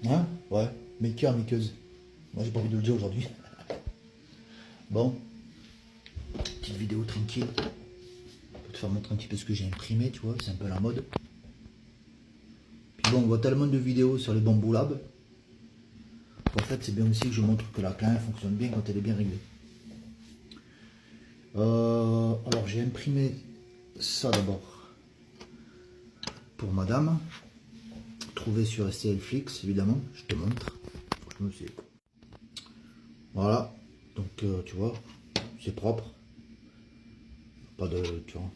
Hein? Ouais, maker, makeuse. Moi, j'ai pas envie de le dire aujourd'hui. Bon, petite vidéo tranquille. Pour te faire montrer un petit peu ce que j'ai imprimé, tu vois, c'est un peu la mode. Puis bon, on voit tellement de vidéos sur les Bamboo Lab. En fait, c'est bien aussi que je montre que la clé fonctionne bien quand elle est bien réglée. Alors, j'ai imprimé ça d'abord pour madame. Trouvé sur STLFlix, évidemment. Je te montre. Franchement, c'est... Voilà. Donc, tu vois, c'est propre. Pas de... Tu vois.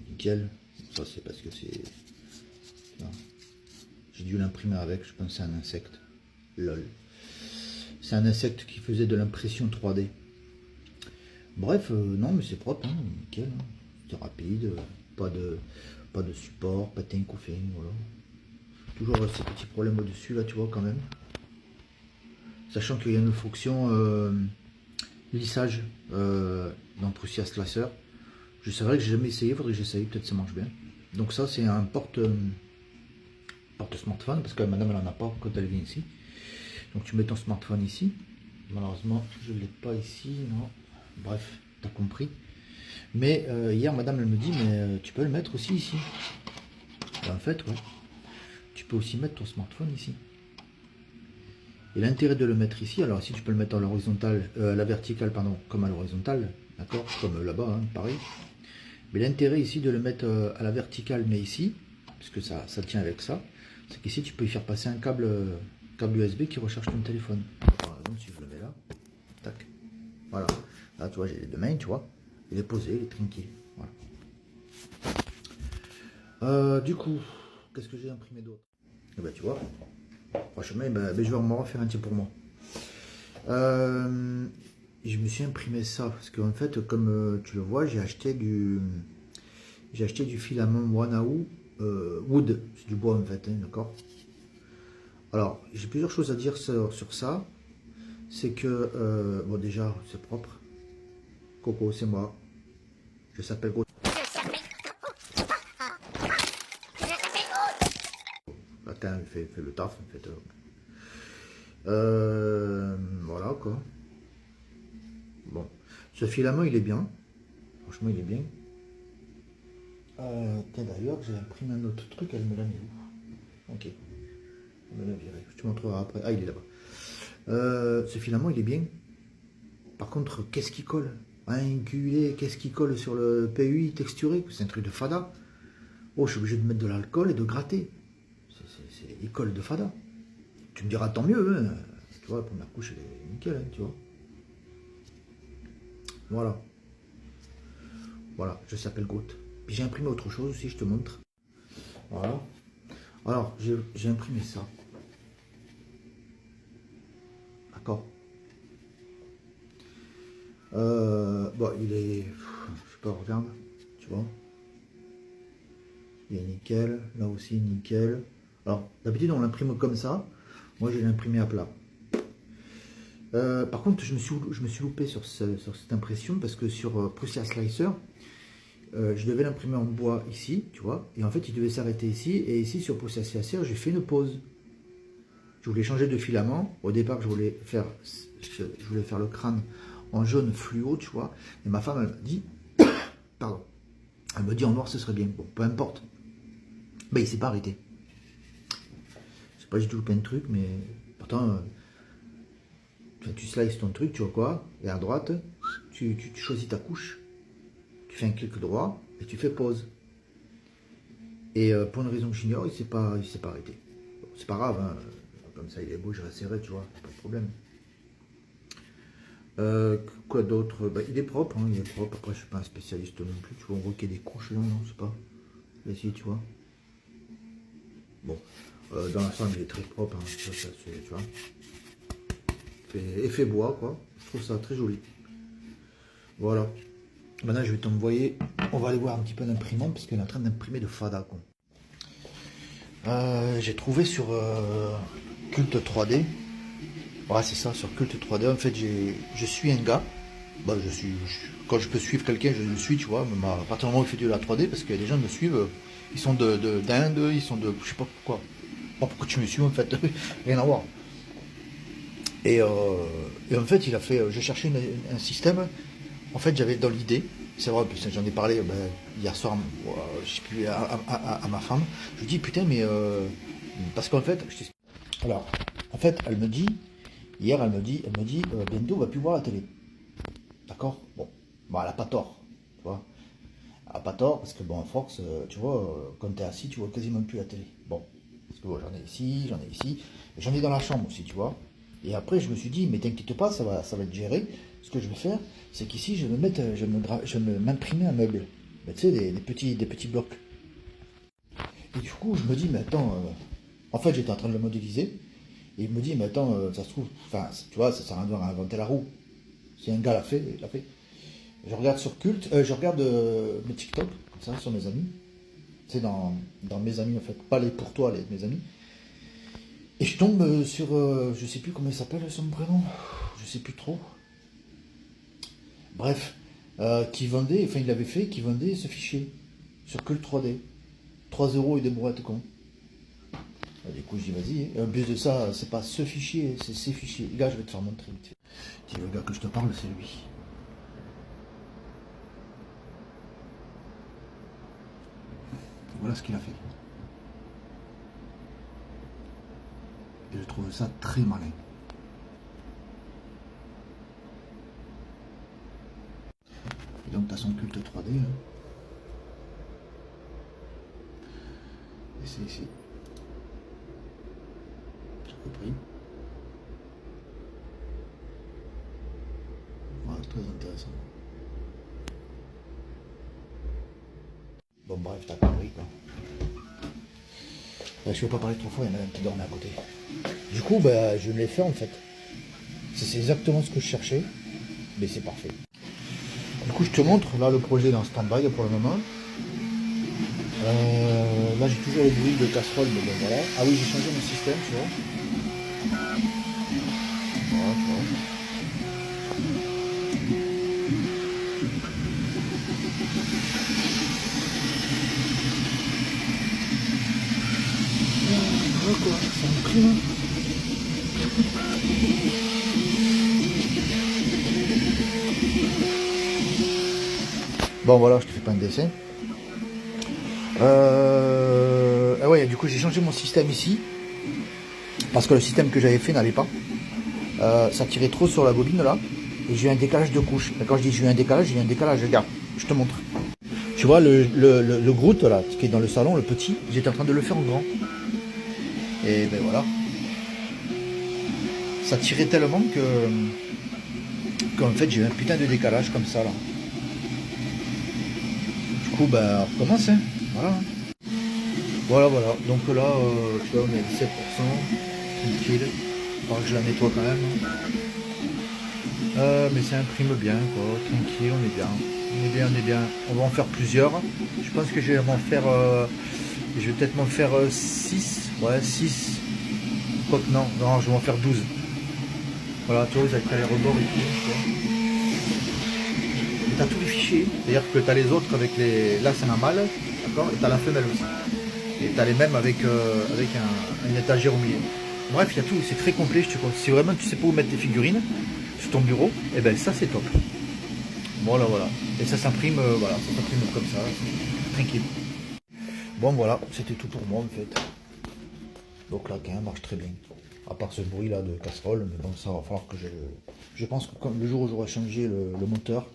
Nickel. Ça, c'est parce que c'est... J'ai dû l'imprimer avec. Je pense que c'est un insecte. Lol. C'est un insecte qui faisait de l'impression 3D. Bref, non, mais c'est propre. Hein, nickel. Hein. C'est rapide. Pas de support. Pas de tinkoufing. Voilà. Toujours ces petits problèmes au-dessus, là, tu vois, quand même. Sachant qu'il y a une fonction lissage dans Prusia Slicer. Je savais que j'ai jamais essayé, il faudrait que j'essaye, peut-être ça marche bien. Donc ça, c'est un porte smartphone, parce que madame, elle en a pas quand elle vient ici. Donc tu mets ton smartphone ici. Malheureusement, je ne l'ai pas ici, non. Bref, tu as compris. Mais hier, madame, elle me dit, mais tu peux le mettre aussi ici. Et en fait, ouais. Tu peux aussi mettre ton smartphone ici. Et l'intérêt de le mettre ici, alors ici tu peux le mettre à l'horizontale, la verticale, pardon, comme à l'horizontale, d'accord, comme là-bas, hein, pareil. Mais l'intérêt ici de le mettre à la verticale, mais ici, puisque ça tient avec ça, c'est qu'ici tu peux y faire passer un câble USB qui recharge ton téléphone. Par exemple, si je le mets là, tac, voilà. Là, tu vois, j'ai les deux mains, tu vois, il est posé, il est tranquille, voilà. Du coup, qu'est-ce que j'ai imprimé d'autre? Eh ben, tu vois, franchement, ben, je vais m'en refaire un petit pour moi. Je me suis imprimé ça parce qu'en fait, comme tu le vois, j'ai acheté du filament Wanao Wood, c'est du bois en fait, hein, d'accord. Alors, j'ai plusieurs choses à dire sur ça. C'est que, bon, déjà, c'est propre. Coco, c'est moi. Je s'appelle Coco. Attends, il fait le taf en fait. Voilà quoi. Bon, ce filament il est bien. Franchement, il est bien. D'ailleurs, j'ai imprimé un autre truc, elle me l'a mis où? Ok. Elle me l'a viré. Je te montrerai après. Ah, il est là-bas. Ce filament, il est bien. Par contre, qu'est-ce qui colle? Enculé, qu'est-ce qui colle sur le PUI texturé? C'est un truc de fada. Oh, je suis obligé de mettre de l'alcool et de gratter. Il colle de fada. Tu me diras tant mieux, hein. Tu vois, la première couche, elle est nickel, hein, tu vois. Voilà. Voilà, je s'appelle Goat. Puis j'ai imprimé autre chose aussi, je te montre. Voilà. Alors, j'ai imprimé ça. D'accord. Bon, il est... Je sais pas, regarde. Tu vois. Il est nickel. Là aussi, nickel. Alors, d'habitude, on l'imprime comme ça. Moi, je l'ai imprimé à plat. Par contre, je me suis loupé sur cette impression parce que sur Prusia Slicer, je devais l'imprimer en bois ici, tu vois, et en fait, il devait s'arrêter ici, et ici, sur Prusia Slicer, j'ai fait une pause. Je voulais changer de filament. Au départ, je voulais faire le crâne en jaune fluo, tu vois, et ma femme, elle m'a dit, pardon, elle me dit en noir, ce serait bien. Bon, peu importe. Mais il s'est pas arrêté. C'est pas du tout plein de trucs, mais pourtant... tu slices ton truc, tu vois quoi, et à droite, tu choisis ta couche, tu fais un clic droit et tu fais pause. Et pour une raison que j'ignore, il s'est pas arrêté. Bon, c'est pas grave, hein. Comme ça il est beau, je resserrai, tu vois, pas de problème. Quoi d'autre? Bah, il est propre, hein, il est propre. Après, je suis pas un spécialiste non plus, tu vois, on voit qu'il y a des couches là, non, c'est pas. Là, ici, tu vois. Bon, dans l'ensemble, il est très propre, hein. Ça, tu vois. Effet bois, quoi. Je trouve ça très joli. Voilà. Maintenant, je vais t'envoyer. On va aller voir un petit peu l'imprimante parce qu'elle est en train d'imprimer de fada, quoi. J'ai trouvé sur Culte 3D. Ouais, c'est ça, sur Culte 3D. En fait, je suis un gars. Bah, quand je peux suivre quelqu'un, je le suis, tu vois. Même à partir du moment où il fait de la 3D, parce que les gens me suivent. Ils sont d'Inde, ils sont de. Je sais pas pourquoi. pas pourquoi tu me suis en fait, rien à voir. Et en fait, il a fait, je cherchais un système. En fait, j'avais dans l'idée, c'est vrai, parce que j'en ai parlé hier soir, je sais plus, à ma femme. Je lui dis putain, mais parce qu'en fait, alors, en fait, hier, elle me dit, bientôt, on va plus voir la télé. D'accord? Bon, elle a pas tort, tu vois. Elle a pas tort, parce que bon, à force, tu vois, quand t'es assis, tu vois quasiment plus la télé. Bon, parce que bon, j'en ai ici, et j'en ai dans la chambre aussi, tu vois. Et après, je me suis dit, mais t'inquiète pas, ça va être géré. Ce que je vais faire, c'est qu'ici, je vais me mettre, je vais m'imprimer un meuble. Ben, tu sais, des petits blocs. Et du coup, je me dis, mais attends, en fait, j'étais en train de le modéliser, et il me dit, mais attends, ça se trouve, enfin, tu vois, ça sert à rien d'inventer la roue. Si un gars l'a fait, il l'a fait. Je regarde sur Culte, je regarde mes TikTok, comme ça, sur mes amis. C'est dans mes amis, en fait, pas les pour toi, mes amis. Et je tombe sur, je sais plus comment il s'appelle son prénom, je sais plus trop. Bref, qui vendait, enfin il l'avait fait, qui vendait ce fichier sur Cult 3D. 3 euros et des brouettes con. Du coup je dis vas-y, et en plus de ça, c'est pas ce fichier, c'est ces fichiers. Gars, je vais te faire montrer vite fait. Si le gars que je te parle, c'est lui. Voilà ce qu'il a fait. Et je trouve ça très malin. Et donc tu as son culte 3D. Hein. Et c'est ici. J'ai compris. Voilà, très intéressant. Bon bref, t'as compris quoi. Je ne vais pas parler trop fort, il y en a un qui dormait à côté. Du coup, je l'ai fait en fait. C'est exactement ce que je cherchais, mais c'est parfait. Du coup, je te montre, là le projet est en stand-by pour le moment. Là j'ai toujours les bruits de casserole, mais bon voilà. Ah oui, j'ai changé mon système, tu vois. Voilà, tu vois. Voilà quoi, c'est un prix. Bon voilà, je te fais pas un dessin. Ah ouais, du coup j'ai changé mon système ici. Parce que le système que j'avais fait n'allait pas. Ça tirait trop sur la bobine là. Et j'ai eu un décalage de couche. Et quand je dis j'ai eu un décalage, j'ai eu un décalage. Regarde, je te montre. Tu vois le Groot là, qui est dans le salon, le petit, j'étais en train de le faire en grand. Et ben voilà. Ça tirait tellement qu'en fait j'ai eu un putain de décalage comme ça là. Du coup on recommence hein. Voilà. Voilà. Donc là, tu vois, on est à 17%. Tranquille. Il faudra que je la nettoie quand même. Mais ça imprime bien quoi. Tranquille, on est bien. On est bien. On va en faire plusieurs. Je pense que je vais m'en faire. Je vais peut-être m'en faire 6. Ouais, 6. Quoique non, je vais m'en faire 12. Voilà, tu vois, vous avez les rebords et tout. Et t'as tous les fichiers. C'est-à-dire que t'as les autres avec les. Là, c'est normal. D'accord. Et t'as la femelle aussi. Et t'as les mêmes avec une étagère au milieu. Bref, il y a tout, c'est très complet. Si vraiment tu sais pas où mettre tes figurines sur ton bureau, et ben ça c'est top. Voilà. Et ça s'imprime, voilà, ça s'imprime comme ça, tranquille. Bon voilà, c'était tout pour moi en fait. Donc la gain marche très bien. À part ce bruit là de casserole, mais bon ça va falloir que je pense que comme le jour où j'aurai changé le moteur,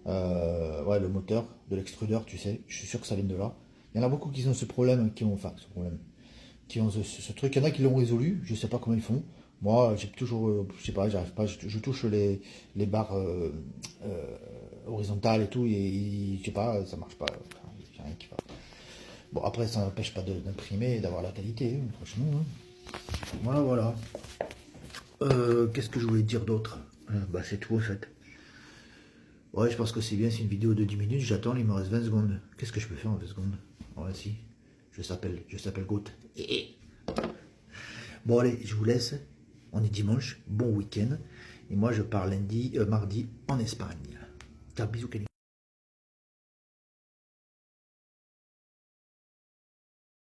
ouais le moteur de l'extrudeur, tu sais, je suis sûr que ça vient de là. Il y en a beaucoup qui ont ce problème, qui ont ce truc. Il y en a qui l'ont résolu, je sais pas comment ils font. Moi, j'ai toujours, je sais pas, j'arrive pas, je touche les barres horizontales et tout, et je sais pas, ça marche pas. Enfin, y a rien qui va. Bon, après, ça n'empêche pas d'imprimer et d'avoir la qualité, hein, franchement. Hein. Voilà. Qu'est-ce que je voulais dire d'autre? C'est tout en fait. Ouais, je pense que c'est bien, c'est une vidéo de 10 minutes, j'attends, il me reste 20 secondes. Qu'est-ce que je peux faire en 20 secondes? Ouais, si. Je s'appelle Goat. Bon, allez, je vous laisse. On est dimanche. Bon week-end. Et moi, je pars mardi en Espagne. Ciao, bisous, Kelly.